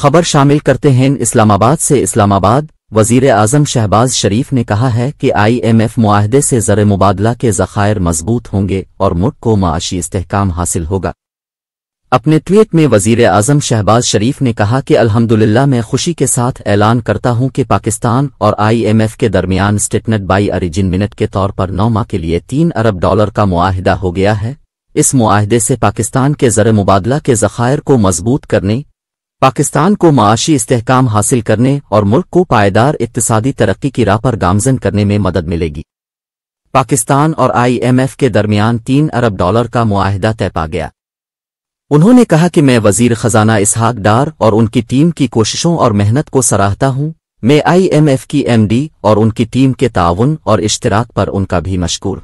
खबर शामिल करते हैं इस्लामाबाद से। इस्लामाबाद वजीर आजम शहबाज शरीफ ने कहा है कि IMF मुआहदे से ज़र मुबादला के ज़खायर मजबूत होंगे और मुल्क को माशी इस्तेहकाम हासिल होगा। अपने ट्वीट में वजीर आजम शहबाज शरीफ ने कहा कि अल्हम्दुलिल्लाह मैं खुशी के साथ ऐलान करता हूं कि पाकिस्तान और IMF के दरमियान स्टेटमेंट बाई अरिजिन मिनट के तौर पर 9 माह के लिए $3 अरब का मुआहिदा हो गया है। इस मुआहिदे से पाकिस्तान के ज़र मुबादला के ज़खायर को मजबूत करने, पाकिस्तान को माशी इस्तेहकाम हासिल करने और मुल्क को पायदार इक्तिसादी तरक्की की राह पर गामजन करने में मदद मिलेगी। पाकिस्तान और IMF के दरमियान $3 अरब का मुआहिदा तय पा गया। उन्होंने कहा कि मैं वजीर खजाना इसहाक डार और उनकी टीम की कोशिशों और मेहनत को सराहता हूं। मैं IMF की MD और उनकी टीम के ताउन और इश्तिराक पर उनका भी मशकूर